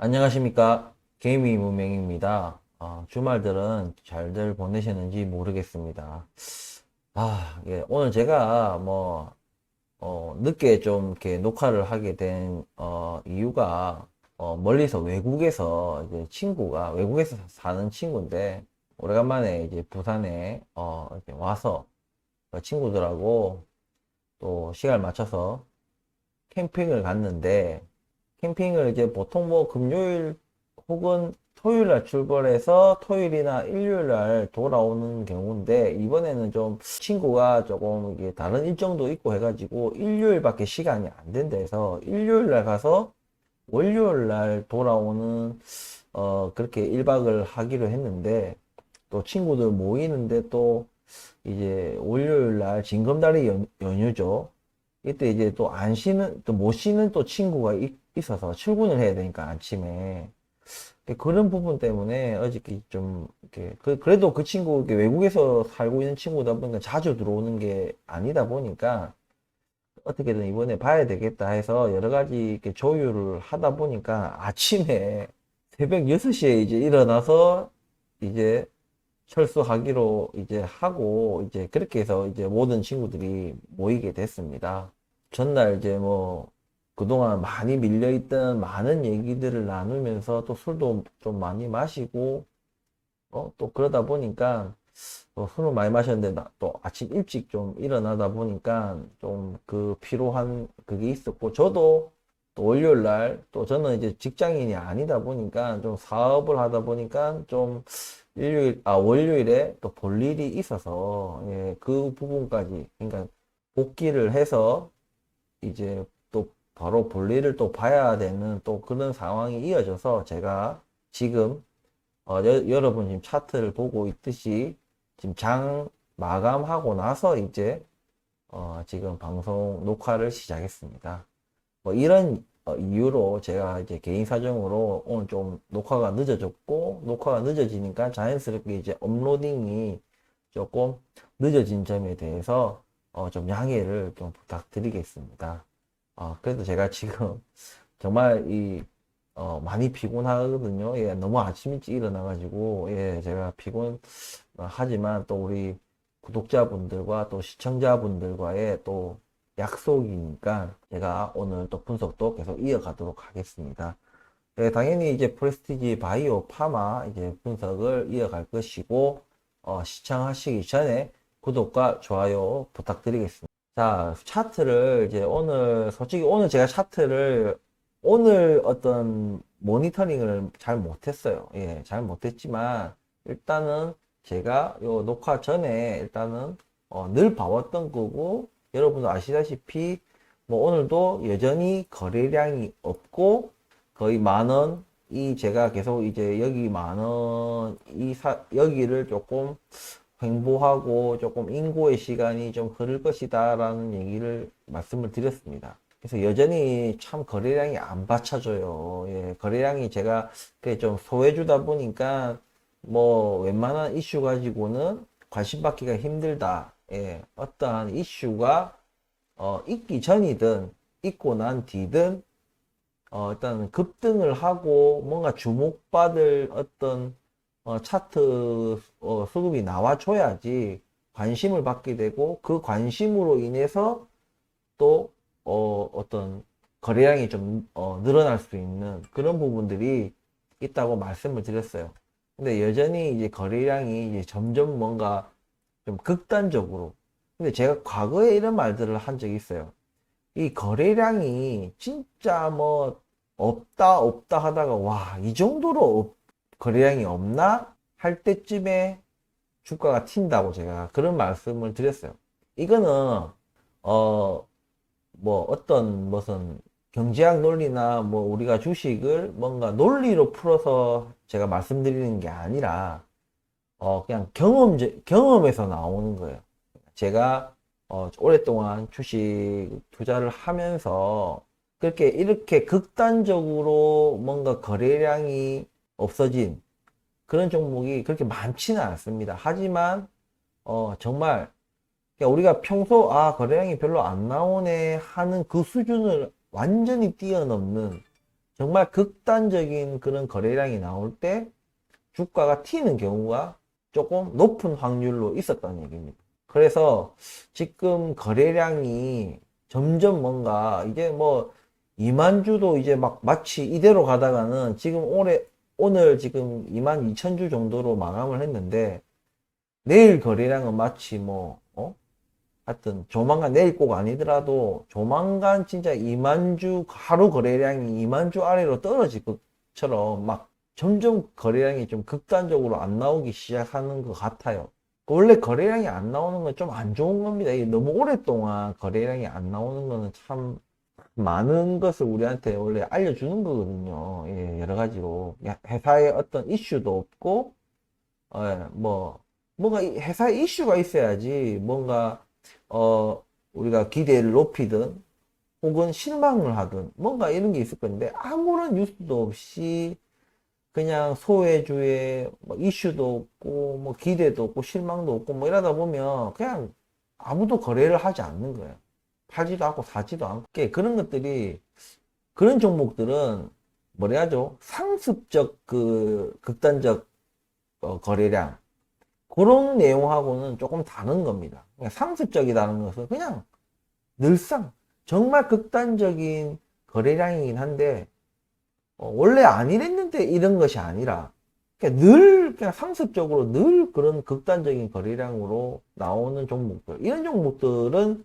안녕하십니까. 개미 문맹입니다. 주말들은 잘들 보내셨는지 모르겠습니다. 예, 오늘 제가 늦게 좀 이렇게 녹화를 하게 된, 이유가, 멀리서 외국에서 이제 친구가, 외국에서 사는 친구인데, 오래간만에 이제 부산에, 이렇게 와서 그 친구들하고 또 시간을 맞춰서 캠핑을 갔는데, 캠핑을 이제 보통 뭐 금요일 혹은 토요일 날 출발해서 토요일이나 일요일 날 돌아오는 경우인데, 이번에는 좀 친구가 조금 이게 다른 일정도 있고 해가지고 일요일밖에 시간이 안 된다 해서 일요일 날 가서 월요일 날 돌아오는 그렇게 1박을 하기로 했는데, 또 친구들 모이는데 또 이제 월요일 날 징검다리 연휴죠. 이때 이제 또 안 쉬는, 또 못 쉬는 또 친구가 있어서 출근을 해야 되니까 아침에. 그런 부분 때문에 어저께 좀, 이렇게, 그래도 그 친구, 이렇게 외국에서 살고 있는 친구다 보니까 자주 들어오는 게 아니다 보니까 어떻게든 이번에 봐야 되겠다 해서 여러 가지 이렇게 조율을 하다 보니까 아침에 새벽 6시에 이제 일어나서 이제 철수하기로 이제 하고 이제 그렇게 해서 이제 모든 친구들이 모이게 됐습니다. 전날 이제 뭐 그동안 많이 밀려있던 많은 얘기들을 나누면서 또 술도 좀 많이 마시고 또 그러다 보니까 술을 많이 마셨는데 또 아침 일찍 좀 일어나다 보니까 좀 그 피로한 그게 있었고, 저도 또 월요일 날 또 저는 이제 직장인이 아니다 보니까 좀 사업을 하다 보니까 좀 월요일에 또 볼 일이 있어서, 예, 그 부분까지 그러니까 복귀를 해서 이제 또 바로 볼 일을 또 봐야 되는 또 그런 상황이 이어져서 제가 지금 여러분 지금 차트를 보고 있듯이 지금 장 마감하고 나서 이제 지금 방송 녹화를 시작했습니다. 뭐 이런 이유로 제가 이제 개인 사정으로 오늘 좀 녹화가 늦어졌고, 녹화가 늦어지니까 자연스럽게 이제 업로딩이 조금 늦어진 점에 대해서 좀 양해를 좀 부탁드리겠습니다. 그래도 제가 지금 정말 많이 피곤하거든요. 예, 너무 아침 일찍 일어나가지고, 예, 제가 피곤하지만 또 우리 구독자분들과 또 시청자분들과의 또 약속이니까 제가 오늘 또 분석도 계속 이어가도록 하겠습니다. 예, 당연히 이제 프레스티지 바이오 파마 이제 분석을 이어갈 것이고, 시청하시기 전에 구독과 좋아요 부탁드리겠습니다. 자, 차트를 이제 솔직히 오늘 제가 차트를 오늘 어떤 모니터링을 잘 못했어요. 예, 잘 못했지만 일단은 제가 요 녹화 전에 일단은 늘 봐왔던 거고, 여러분도 아시다시피 뭐 오늘도 여전히 거래량이 없고 거의 10,000원, 이 제가 계속 이제 여기 10,000원 여기를 조금 횡보하고 조금 인고의 시간이 좀 흐를 것이다 라는 얘기를 말씀을 드렸습니다. 그래서 여전히 참 거래량이 안 받쳐줘요. 예, 거래량이 제가 좀 소외주다 보니까 뭐 웬만한 이슈 가지고는 관심 받기가 힘들다. 예, 어떠한 이슈가 있기 전이든 있고 난 뒤든 일단 급등을 하고 뭔가 주목받을 어떤 차트 수급이 나와줘야지 관심을 받게 되고, 그 관심으로 인해서 또 어떤 거래량이 좀 늘어날 수 있는 그런 부분들이 있다고 말씀을 드렸어요. 근데 여전히 이제 거래량이 이제 점점 뭔가 좀 극단적으로, 근데 제가 과거에 이런 말들을 한 적이 있어요. 이 거래량이 진짜 뭐 없다 없다 하다가 와, 이 정도로 거래량이 없나 할 때쯤에 주가가 튄다고 제가 그런 말씀을 드렸어요. 이거는 어 뭐 어떤 무슨 경제학 논리나 뭐 우리가 주식을 뭔가 논리로 풀어서 제가 말씀드리는 게 아니라 그냥 경험에서 나오는 거예요. 제가 오랫동안 주식 투자를 하면서 그렇게 이렇게 극단적으로 뭔가 거래량이 없어진 그런 종목이 그렇게 많지는 않습니다. 하지만 정말 그냥 우리가 평소 거래량이 별로 안 나오네 하는 그 수준을 완전히 뛰어넘는 정말 극단적인 그런 거래량이 나올 때 주가가 튀는 경우가 조금 높은 확률로 있었다는 얘기입니다. 그래서 지금 거래량이 점점 뭔가 이제 뭐 2만 주도 이제 막 마치 이대로 가다가는 지금 오늘 지금 2만 2천 주 정도로 마감을 했는데 내일 거래량은 마치 뭐, 하여튼 조만간 내일 꼭 아니더라도 조만간 진짜 2만 주 하루 거래량이 2만 주 아래로 떨어질 것처럼 막 점점 거래량이 좀 극단적으로 안 나오기 시작하는 것 같아요. 원래 거래량이 안 나오는 건 좀 안 좋은 겁니다. 이게 너무 오랫동안 거래량이 안 나오는 거는 참 많은 것을 우리한테 원래 알려주는 거거든요. 예, 여러 가지로. 회사에 어떤 이슈도 없고, 뭐, 뭔가 회사에 이슈가 있어야지 뭔가, 우리가 기대를 높이든 혹은 실망을 하든 뭔가 이런 게 있을 건데 아무런 뉴스도 없이 그냥 소외주에 뭐 이슈도 없고 뭐 기대도 없고 실망도 없고 뭐 이러다 보면 그냥 아무도 거래를 하지 않는 거예요. 팔지도 않고 사지도 않고 그런 것들이 그런 종목들은 뭐라 해야죠? 상습적 그 극단적 거래량 그런 내용하고는 조금 다른 겁니다. 그냥 상습적이라는 것은 그냥 늘상 정말 극단적인 거래량이긴 한데 원래 안 이랬는데 이런 것이 아니라 늘 그냥 상습적으로 늘 그런 극단적인 거래량으로 나오는 종목들 이런 종목들은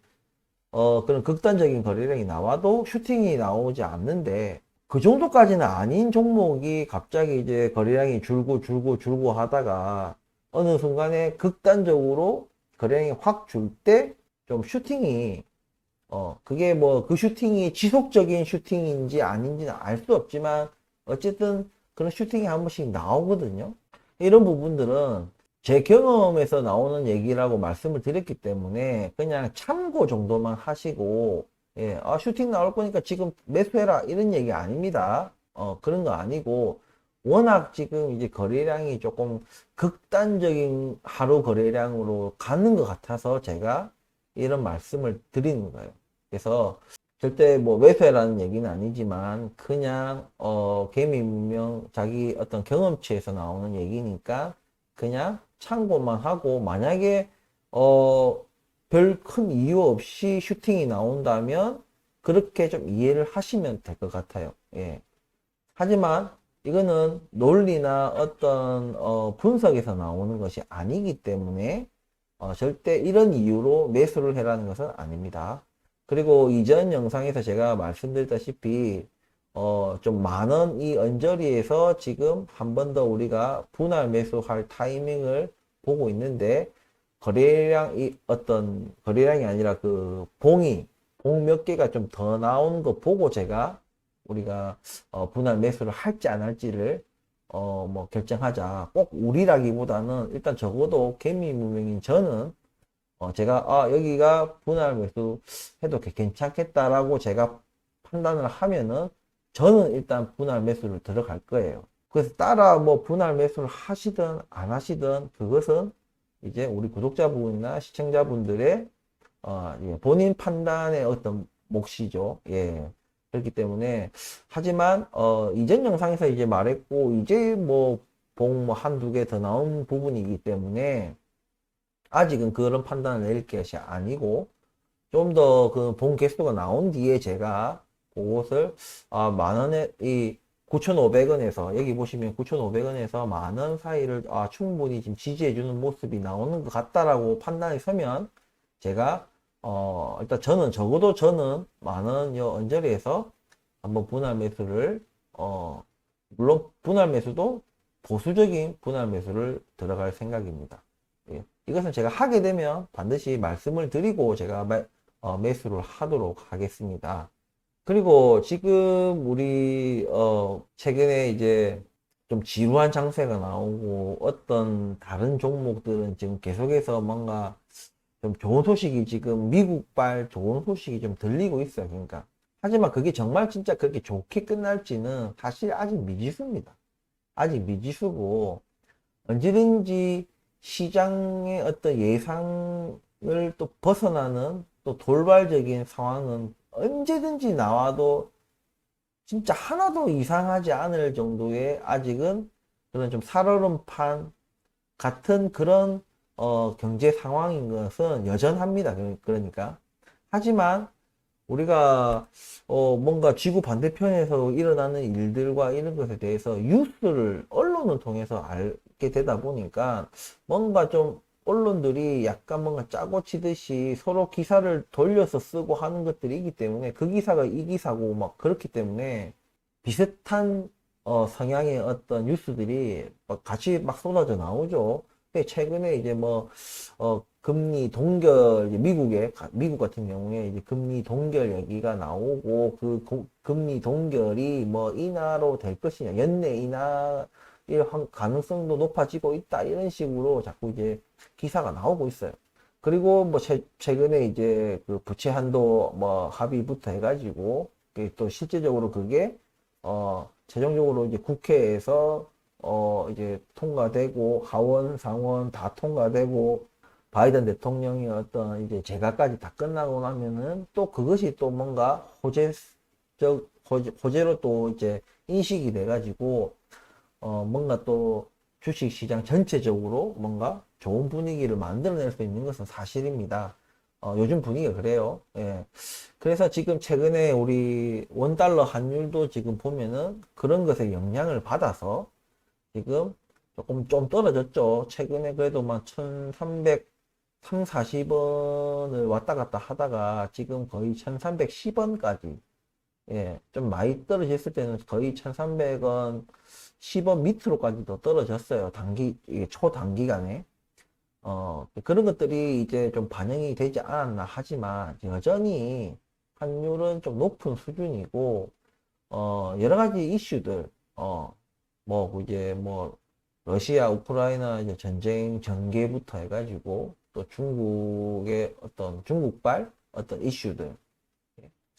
그런 극단적인 거래량이 나와도 슈팅이 나오지 않는데 그 정도까지는 아닌 종목이 갑자기 이제 거래량이 줄고 하다가 어느 순간에 극단적으로 거래량이 확 줄 때 좀 슈팅이 그게 뭐 그 슈팅이 지속적인 슈팅인지 아닌지는 알 수 없지만 어쨌든 그런 슈팅이 한 번씩 나오거든요. 이런 부분들은 제 경험에서 나오는 얘기라고 말씀을 드렸기 때문에 그냥 참고 정도만 하시고 예, 슈팅 나올 거니까 지금 매수해라 이런 얘기 아닙니다. 그런 거 아니고 워낙 지금 이제 거래량이 조금 극단적인 하루 거래량으로 가는 것 같아서 제가 이런 말씀을 드리는 거예요. 그래서 절대 뭐 매수해라는 얘기는 아니지만 그냥 개미 문명 자기 어떤 경험치에서 나오는 얘기니까 그냥 참고만 하고 만약에 별 큰 이유 없이 슈팅이 나온다면 그렇게 좀 이해를 하시면 될 것 같아요. 예. 하지만 이거는 논리나 어떤 분석에서 나오는 것이 아니기 때문에 절대 이런 이유로 매수를 해라는 것은 아닙니다. 그리고 이전 영상에서 제가 말씀드렸다시피 좀 많은 이 언저리에서 지금 한 번 더 우리가 분할 매수할 타이밍을 보고 있는데 거래량이 어떤 거래량이 아니라 그 봉 몇 개가 좀 더 나오는 거 보고 제가 우리가 분할 매수를 할지 안 할지를 뭐 결정하자. 꼭 우리라기보다는 일단 적어도 개미 무명인 저는 제가 여기가 분할 매수 해도 괜찮겠다라고 제가 판단을 하면은 저는 일단 분할 매수를 들어갈 거예요. 그래서 따라 뭐 분할 매수를 하시든 안 하시든 그것은 이제 우리 구독자분이나 시청자분들의 예, 본인 판단의 어떤 몫이죠. 예. 그렇기 때문에 하지만 이전 영상에서 이제 말했고 이제 뭐 봉 뭐 한두 개 더 나온 부분이기 때문에 아직은 그런 판단을 내릴 것이 아니고 좀 더 그 봉 개수가 나온 뒤에 제가 그것을 만 원에 이 9,500원에서 여기 보시면 9,500원에서 만 원 사이를 충분히 지금 지지해주는 모습이 나오는 것 같다라고 판단이 서면 제가 일단 저는 적어도 저는 만 원 요 언저리에서 한번 분할 매수를 물론 분할 매수도 보수적인 분할 매수를 들어갈 생각입니다. 예. 이것은 제가 하게 되면 반드시 말씀을 드리고 제가 매수를 하도록 하겠습니다. 그리고 지금 우리 최근에 이제 좀 지루한 장세가 나오고 어떤 다른 종목들은 지금 계속해서 뭔가 좀 좋은 소식이 지금 미국발 좋은 소식이 좀 들리고 있어요. 그러니까 하지만 그게 정말 진짜 그렇게 좋게 끝날지는 사실 아직 미지수입니다. 아직 미지수고 언제든지 시장의 어떤 예상을 또 벗어나는 또 돌발적인 상황은 언제든지 나와도 진짜 하나도 이상하지 않을 정도의 아직은 그런 좀 살얼음판 같은 그런 경제 상황인 것은 여전합니다. 그러니까. 하지만 우리가 뭔가 지구 반대편에서 일어나는 일들과 이런 것에 대해서 뉴스를 언론을 통해서 알게 되다 보니까 뭔가 좀 언론들이 약간 뭔가 짜고 치듯이 서로 기사를 돌려서 쓰고 하는 것들이 있기 때문에 그 기사가 이 기사고 막 그렇기 때문에 비슷한 성향의 어떤 뉴스들이 막 같이 막 쏟아져 나오죠. 근데 최근에 이제 뭐 금리 동결, 이제 미국 같은 경우에 이제 금리 동결 얘기가 나오고 그 금리 동결이 뭐 인하로 될 것이냐, 연내 인하일 가능성도 높아지고 있다 이런 식으로 자꾸 이제 기사가 나오고 있어요. 그리고 뭐 최근에 이제 그 부채 한도 뭐 합의부터 해가지고 또 실제적으로 그게 최종적으로 이제 국회에서 이제 통과되고 하원, 상원 다 통과되고 바이든 대통령의 어떤 이제 재가까지 다 끝나고 나면은 또 그것이 또 뭔가 호재로 또 이제 인식이 돼가지고 뭔가 또 주식시장 전체적으로 뭔가 좋은 분위기를 만들어낼 수 있는 것은 사실입니다. 요즘 분위기가 그래요. 예. 그래서 지금 최근에 우리 원달러 환율도 지금 보면은 그런 것에 영향을 받아서 지금 조금 좀 떨어졌죠. 최근에 그래도 막 1300, 3, 40원을 왔다 갔다 하다가 지금 거의 1310원까지 예, 좀 많이 떨어졌을 때는 거의 1300원 10원 밑으로까지도 떨어졌어요. 이게 초단기간에. 그런 것들이 이제 좀 반영이 되지 않았나 하지만 여전히 환율은 좀 높은 수준이고, 여러 가지 이슈들, 뭐 이제 뭐 러시아, 우크라이나 이제 전쟁 전개부터 해가지고 또 중국의 어떤 중국발 어떤 이슈들,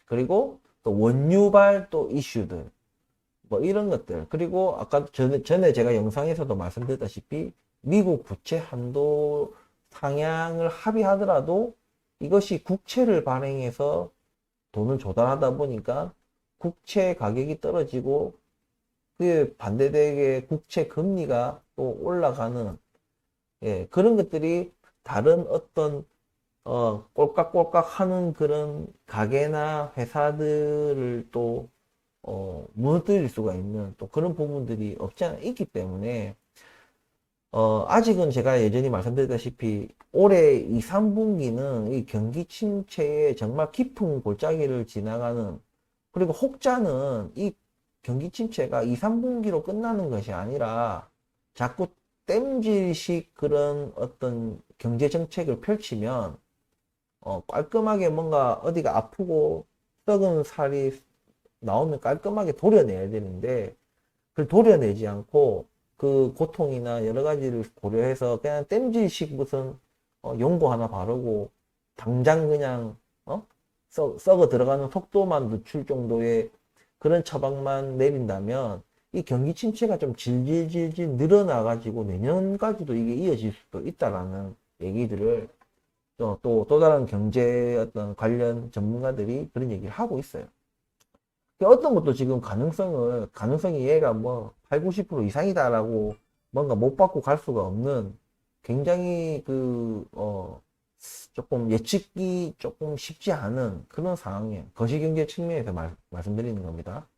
그리고 또 원유발 또 이슈들, 뭐 이런 것들. 그리고 아까 전에 제가 영상에서도 말씀드렸다시피 미국 부채 한도 상향을 합의하더라도 이것이 국채를 발행해서 돈을 조달하다 보니까 국채 가격이 떨어지고 그에 반대되게 국채 금리가 또 올라가는 예, 그런 것들이 다른 어떤 꼴깍꼴깍 하는 그런 가게나 회사들을 또 무너뜨릴 수가 있는 또 그런 부분들이 없지 않아 있기 때문에 아직은 제가 예전에 말씀드렸다시피 올해 2, 3분기는 이 경기 침체에 정말 깊은 골짜기를 지나가는 그리고 혹자는 이 경기 침체가 2, 3분기로 끝나는 것이 아니라 자꾸 땜질식 그런 어떤 경제 정책을 펼치면 깔끔하게 뭔가 어디가 아프고 썩은 살이 나오면 깔끔하게 도려내야 되는데 그걸 도려내지 않고 그 고통이나 여러 가지를 고려해서 그냥 땜질식 무슨 용고 하나 바르고 당장 그냥 썩어 들어가는 속도만 늦출 정도의 그런 처방만 내린다면 이 경기 침체가 좀 질질질질 늘어나가지고 내년까지도 이게 이어질 수도 있다라는 얘기들을 또 다른 경제 어떤 관련 전문가들이 그런 얘기를 하고 있어요. 어떤 것도 지금 가능성이 얘가 뭐 8, 90% 이상이다라고 뭔가 못 받고 갈 수가 없는 굉장히 조금 예측이 조금 쉽지 않은 그런 상황이에요. 거시경제 측면에서 말씀드리는 겁니다.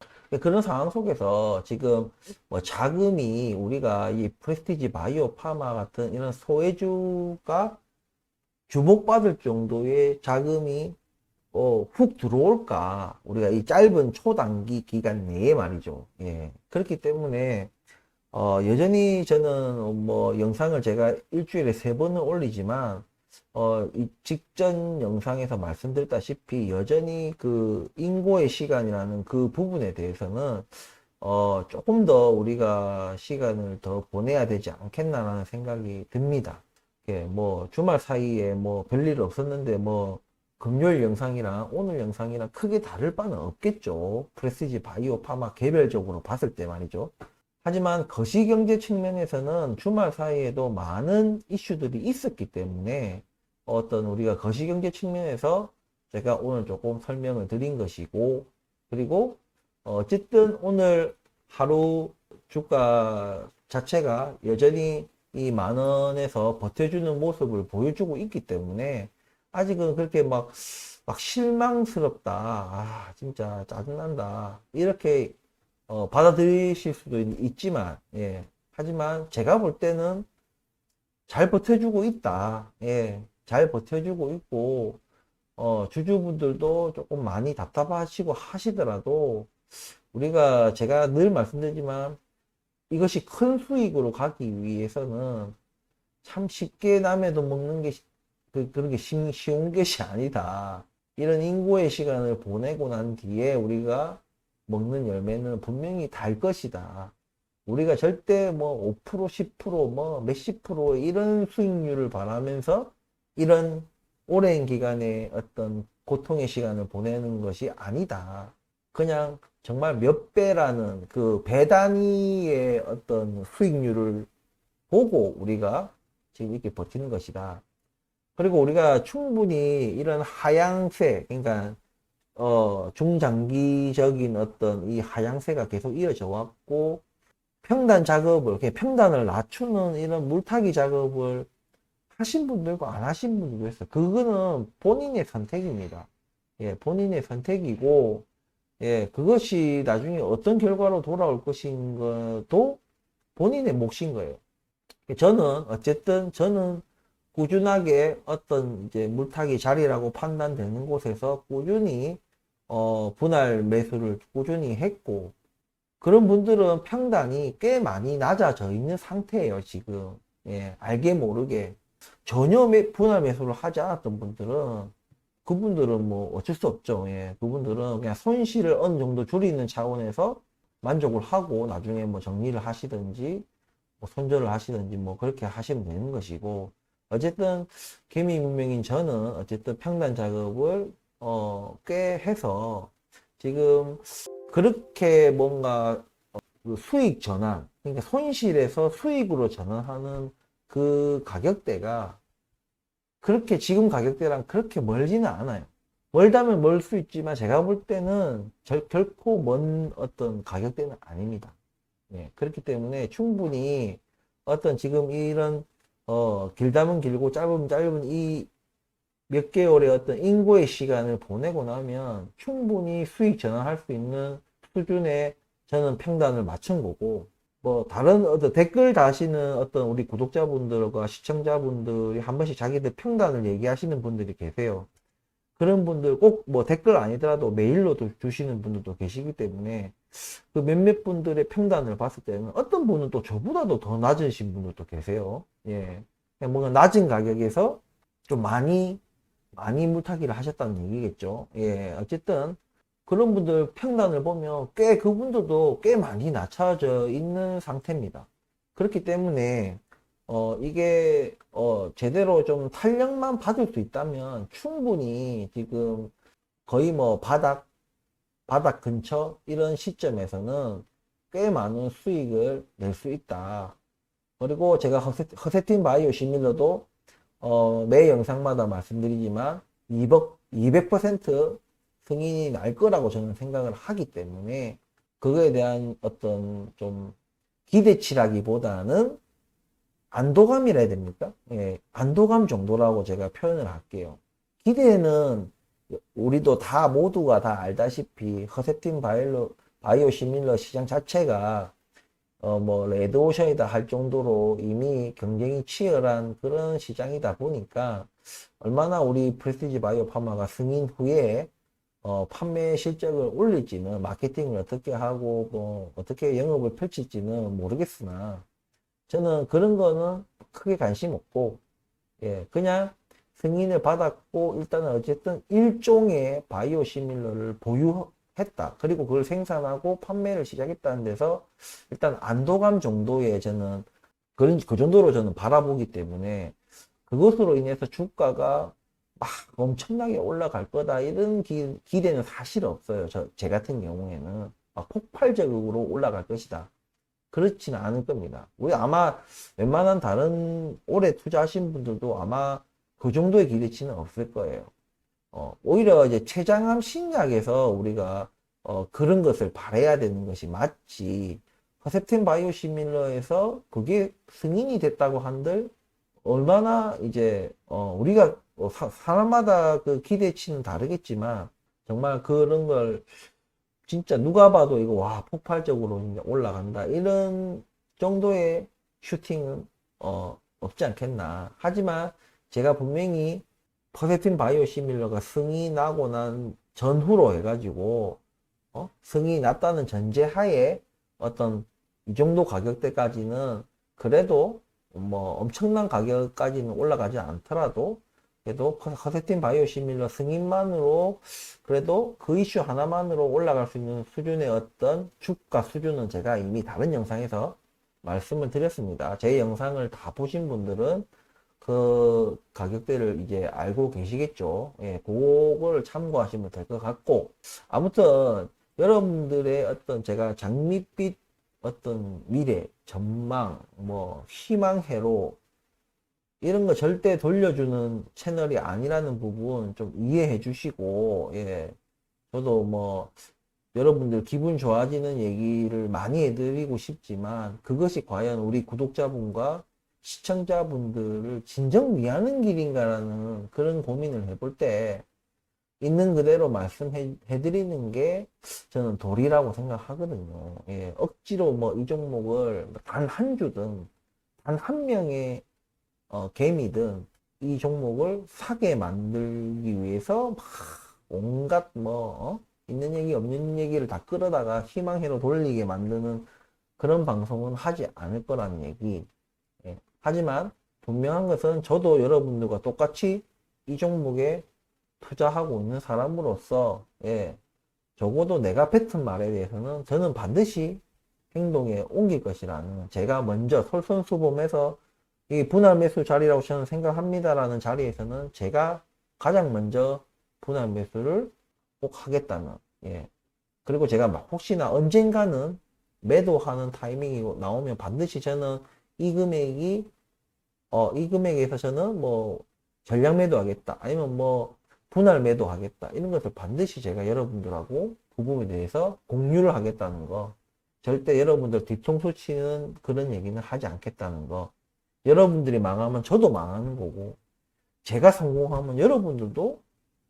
그런 상황 속에서 지금 뭐 자금이 우리가 이 프레스티지 바이오 파마 같은 이런 소외주가 주목받을 정도의 자금이 훅 들어올까? 우리가 이 짧은 초단기 기간 내에 말이죠. 예. 그렇기 때문에, 여전히 저는 뭐 영상을 제가 일주일에 3번을 올리지만, 이 직전 영상에서 말씀드렸다시피 여전히 그 인고의 시간이라는 그 부분에 대해서는, 조금 더 우리가 시간을 더 보내야 되지 않겠나라는 생각이 듭니다. 예, 뭐 주말 사이에 뭐 별일 없었는데 뭐 금요일 영상이랑 오늘 영상이랑 크게 다를 바는 없겠죠. 프레스티지 바이오 파마 개별적으로 봤을 때 말이죠. 하지만 거시경제 측면에서는 주말 사이에도 많은 이슈들이 있었기 때문에 어떤 우리가 거시경제 측면에서 제가 오늘 조금 설명을 드린 것이고 그리고 어쨌든 오늘 하루 주가 자체가 여전히 이 만 원에서 버텨주는 모습을 보여주고 있기 때문에 아직은 그렇게 막 실망스럽다. 아, 진짜 짜증난다. 이렇게 받아들이실 수도 있지만, 예. 하지만 제가 볼 때는 잘 버텨주고 있다. 예. 잘 버텨주고 있고, 주주분들도 조금 많이 답답하시고 하시더라도, 제가 늘 말씀드리지만, 이것이 큰 수익으로 가기 위해서는 참 쉽게 남에도 먹는 게, 그런 게 쉬운 것이 아니다. 이런 인고의 시간을 보내고 난 뒤에 우리가 먹는 열매는 분명히 달 것이다. 우리가 절대 뭐 5%, 10%, 뭐 몇십 프로 이런 수익률을 바라면서 이런 오랜 기간의 어떤 고통의 시간을 보내는 것이 아니다. 그냥 정말 몇 배라는 그 배 단위의 어떤 수익률을 보고 우리가 지금 이렇게 버티는 것이다. 그리고 우리가 충분히 이런 하향세, 그러니까 중장기적인 어떤 이 하향세가 계속 이어져 왔고, 평단 작업을, 이렇게 평단을 낮추는 이런 물타기 작업을 하신 분들과 안 하신 분들도 있어요. 그거는 본인의 선택입니다. 예, 본인의 선택이고, 예, 그것이 나중에 어떤 결과로 돌아올 것인 것도 본인의 몫인 거예요. 저는 꾸준하게 어떤 이제 물타기 자리라고 판단되는 곳에서 꾸준히 분할 매수를 꾸준히 했고, 그런 분들은 평단이 꽤 많이 낮아져 있는 상태예요, 지금. 예, 알게 모르게. 전혀 분할 매수를 하지 않았던 분들은, 그분들은 뭐 어쩔 수 없죠. 예, 그분들은 그냥 손실을 어느 정도 줄이는 차원에서 만족을 하고, 나중에 뭐 정리를 하시든지, 뭐 손절을 하시든지, 뭐 그렇게 하시면 되는 것이고, 어쨌든, 개미 문명인 저는 어쨌든 평단 작업을, 꽤 해서, 지금, 그렇게 뭔가 그 수익 전환, 그러니까 손실에서 수익으로 전환하는 그 가격대가 그렇게 지금 가격대랑 그렇게 멀지는 않아요. 멀다면 멀 수 있지만 제가 볼 때는 결코 먼 어떤 가격대는 아닙니다. 예, 그렇기 때문에 충분히 어떤 지금 이런 길다면 길고 짧으면 짧은 이 몇 개월의 어떤 인고의 시간을 보내고 나면 충분히 수익 전환할 수 있는 수준의 저는 평단을 맞춘 거고, 뭐 다른 어떤 댓글 다시는 어떤 우리 구독자분들과 시청자분들이 한 번씩 자기들 평단을 얘기하시는 분들이 계세요. 그런 분들 꼭 뭐 댓글 아니더라도 메일로도 주시는 분들도 계시기 때문에 그 몇몇 분들의 평단을 봤을 때는 어떤 분은 또 저보다도 더 낮으신 분들도 계세요. 예. 그냥 뭔가 낮은 가격에서 좀 많이 물타기를 하셨다는 얘기겠죠. 예, 어쨌든 그런 분들 평단을 보면 그분들도 꽤 많이 낮춰져 있는 상태입니다. 그렇기 때문에 이게 제대로 좀 탄력만 받을 수 있다면 충분히 지금 거의 뭐 바닥 근처 이런 시점에서는 꽤 많은 수익을 낼 수 있다. 그리고 제가 허세틴 바이오 시밀러도 매 영상마다 말씀드리지만 200% 승인이 날 거라고 저는 생각을 하기 때문에 그거에 대한 어떤 좀 기대치라기보다는 안도감이라 해야 됩니까? 예, 안도감 정도라고 제가 표현을 할게요. 기대는 우리도 다 모두가 다 알다시피 허세틴 바이오 시밀러 시장 자체가 뭐 레드오션이다 할 정도로 이미 경쟁이 치열한 그런 시장이다 보니까 얼마나 우리 프레스티지 바이오 파마가 승인 후에 판매 실적을 올릴지는 마케팅을 어떻게 하고 뭐 어떻게 영업을 펼칠지는 모르겠으나 저는 그런 거는 크게 관심 없고 예 그냥 승인을 받았고 일단은 어쨌든 일종의 바이오 시밀러를 보유했다. 그리고 그걸 생산하고 판매를 시작했다는 데서 일단 안도감 정도의 저는 그 정도로 저는 바라보기 때문에 그것으로 인해서 주가가 막 엄청나게 올라갈 거다 이런 기대는 사실 없어요. 제 같은 경우에는 막 폭발적으로 올라갈 것이다. 그렇지는 않을 겁니다. 우리 아마 웬만한 다른 오래 투자하신 분들도 아마 그 정도의 기대치는 없을 거예요. 오히려 이제 췌장암 신약에서 우리가 그런 것을 바라야 되는 것이 맞지. 허셉텐 바이오시밀러에서 그게 승인이 됐다고 한들 얼마나 이제 우리가 사람마다 그 기대치는 다르겠지만 정말 그런 걸 진짜 누가 봐도 이거 와 폭발적으로 이제 올라간다 이런 정도의 슈팅은 없지 않겠나. 하지만 제가 분명히 퍼세틴 바이오시밀러가 승인이 나고 난 전후로 해가지고 승인이 났다는 전제하에 어떤 이 정도 가격대까지는 그래도 뭐 엄청난 가격까지는 올라가지 않더라도 그래도 커세틴 바이오시밀러 승인만으로 그래도 그 이슈 하나만으로 올라갈 수 있는 수준의 어떤 주가 수준은 제가 이미 다른 영상에서 말씀을 드렸습니다. 제 영상을 다 보신 분들은 그 가격대를 이제 알고 계시겠죠. 예, 그거를 참고하시면 될 것 같고 아무튼 여러분들의 어떤 제가 장밋빛 어떤 미래 전망 뭐 희망회로 이런 거 절대 돌려주는 채널이 아니라는 부분 좀 이해해 주시고, 예. 저도 뭐, 여러분들 기분 좋아지는 얘기를 많이 해드리고 싶지만, 그것이 과연 우리 구독자분과 시청자분들을 진정 위하는 길인가라는 그런 고민을 해볼 때, 있는 그대로 말씀해 드리는 게 저는 도리라고 생각하거든요. 예. 억지로 뭐 이 종목을 단 한 주든, 단 한 명의 개미든 이 종목을 사게 만들기 위해서 막 온갖 뭐 있는 얘기 없는 얘기를 다 끌어다가 희망회로 돌리게 만드는 그런 방송은 하지 않을 거라는 얘기. 예. 하지만 분명한 것은 저도 여러분들과 똑같이 이 종목에 투자하고 있는 사람으로서 예, 적어도 내가 뱉은 말에 대해서는 저는 반드시 행동에 옮길 것이라는 제가 먼저 솔선수범해서 이 분할 매수 자리라고 저는 생각합니다라는 자리에서는 제가 가장 먼저 분할 매수를 꼭 하겠다는, 예. 그리고 제가 막 혹시나 언젠가는 매도하는 타이밍이 나오면 반드시 저는 이 금액이, 이 금액에서 저는 뭐 전량 매도하겠다. 아니면 뭐 분할 매도하겠다. 이런 것을 반드시 제가 여러분들하고 부분에 대해서 공유를 하겠다는 거. 절대 여러분들 뒤통수 치는 그런 얘기는 하지 않겠다는 거. 여러분들이 망하면 저도 망하는 거고 제가 성공하면 여러분들도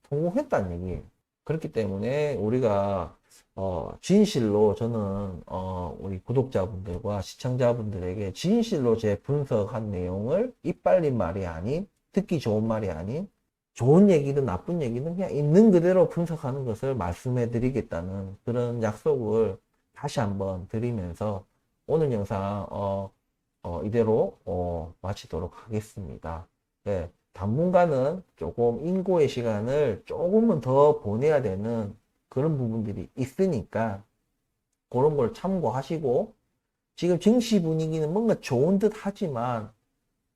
성공했다는 얘기예요. 그렇기 때문에 우리가 진실로 저는 우리 구독자분들과 시청자분들에게 진실로 제 분석한 내용을 이빨린 말이 아닌 듣기 좋은 말이 아닌 좋은 얘기든 나쁜 얘기든 그냥 있는 그대로 분석하는 것을 말씀해 드리겠다는 그런 약속을 다시 한번 드리면서 오늘 영상 이대로 마치도록 하겠습니다. 네, 당분간은 조금 인고의 시간을 조금은 더 보내야 되는 그런 부분들이 있으니까 그런 걸 참고하시고 지금 증시 분위기는 뭔가 좋은 듯 하지만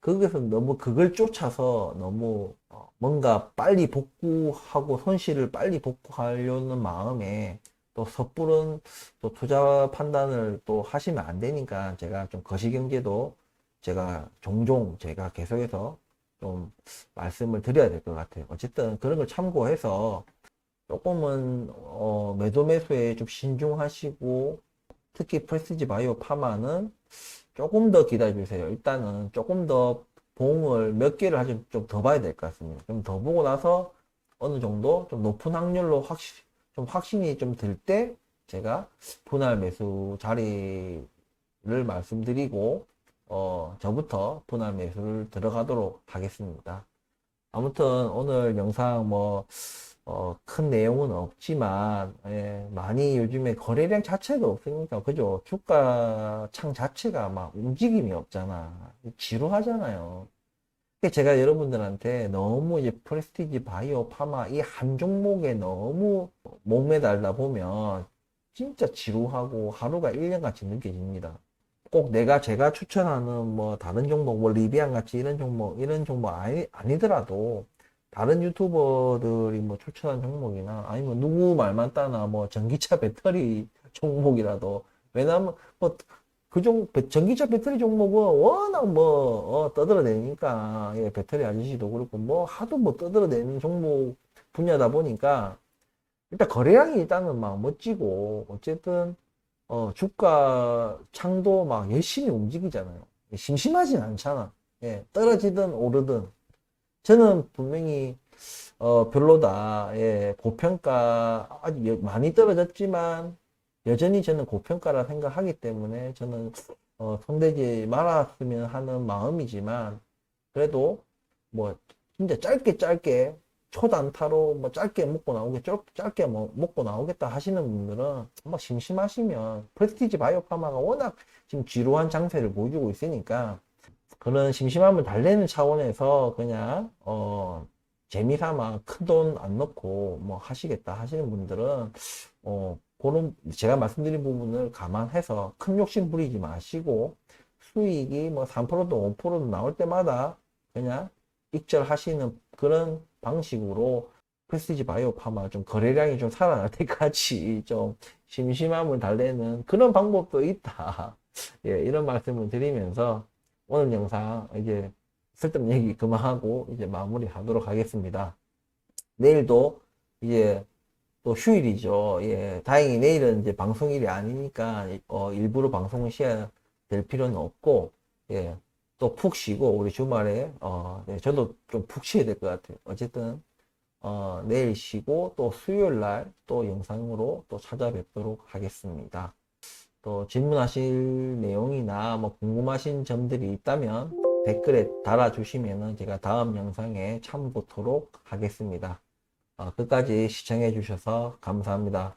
거기서 너무 그걸 쫓아서 너무 뭔가 빨리 복구하고 손실을 빨리 복구하려는 마음에 또 섣부른 또 투자 판단을 또 하시면 안 되니까 제가 좀 거시경제도 제가 종종 제가 계속해서 좀 말씀을 드려야 될 것 같아요. 어쨌든 그런 걸 참고해서 조금은 매도 매수에 좀 신중하시고 특히 프레스티지 바이오 파마는 조금 더 기다려주세요. 일단은 조금 더 봉을 몇 개를 아직 좀 더 봐야 될 것 같습니다. 좀 더 보고 나서 어느 정도 좀 높은 확률로 좀 확신이 좀 들 때 제가 분할 매수 자리를 말씀드리고 저부터 분할 매수를 들어가도록 하겠습니다. 아무튼 오늘 영상 뭐 큰 내용은 없지만 예, 많이 요즘에 거래량 자체가 없으니까 그죠? 주가 창 자체가 막 움직임이 없잖아. 지루하잖아요. 제가 여러분들한테 너무 이제 프레스티지 바이오 파마 이 한 종목에 너무 목매달다 보면 진짜 지루하고 하루가 1년같이 느껴집니다. 꼭 제가 추천하는 뭐 다른 종목 뭐 리비안 같이 이런 종목 아니더라도 다른 유튜버들이 뭐 추천한 종목이나 아니면 누구 말만 따나 뭐 전기차 배터리 종목이라도 왜냐면 뭐 전기차 배터리 종목은 워낙 뭐 떠들어대니까 예, 배터리 아저씨도 그렇고 뭐 하도 뭐 떠들어대는 종목 분야다 보니까 일단 거래량이 일단은 막 멋지고, 어쨌든, 주가 창도 막 열심히 움직이잖아요. 심심하진 않잖아. 예, 떨어지든 오르든. 저는 분명히, 별로다. 예, 고평가, 아주 많이 떨어졌지만, 여전히 저는 고평가라 생각하기 때문에, 저는, 손대지 말았으면 하는 마음이지만, 그래도, 뭐, 진짜 짧게 짧게, 초단타로 뭐 짧게 짧게 뭐 먹고 나오겠다 하시는 분들은, 뭐 심심하시면, 프레스티지 바이오파마가 워낙 지금 지루한 장세를 보여주고 있으니까, 그런 심심함을 달래는 차원에서 그냥 재미삼아 큰 돈 안 넣고 뭐 하시겠다 하시는 분들은 그런 제가 말씀드린 부분을 감안해서 큰 욕심 부리지 마시고 수익이 뭐 3%도 5%도 나올 때마다 그냥 익절하시는 그런 방식으로 프레스티지 바이오 파마 좀 거래량이 좀 살아날 때까지 좀 심심함을 달래는 그런 방법도 있다. 예, 이런 말씀을 드리면서 오늘 영상 이제 쓸데없는 얘기 그만하고 이제 마무리 하도록 하겠습니다. 내일도 이제 또 휴일이죠. 예, 다행히 내일은 이제 방송일이 아니니까 일부러 방송을 쉬어야 될 필요는 없고, 예, 또 푹 쉬고 우리 주말에 예, 저도 좀 푹 쉬어야 될 것 같아요. 어쨌든 내일 쉬고 또 수요일 날 또 영상으로 또 찾아뵙도록 하겠습니다. 또 질문하실 내용이나 뭐 궁금하신 점들이 있다면 댓글에 달아주시면 제가 다음 영상에 참고토록 하겠습니다. 끝까지 시청해 주셔서 감사합니다.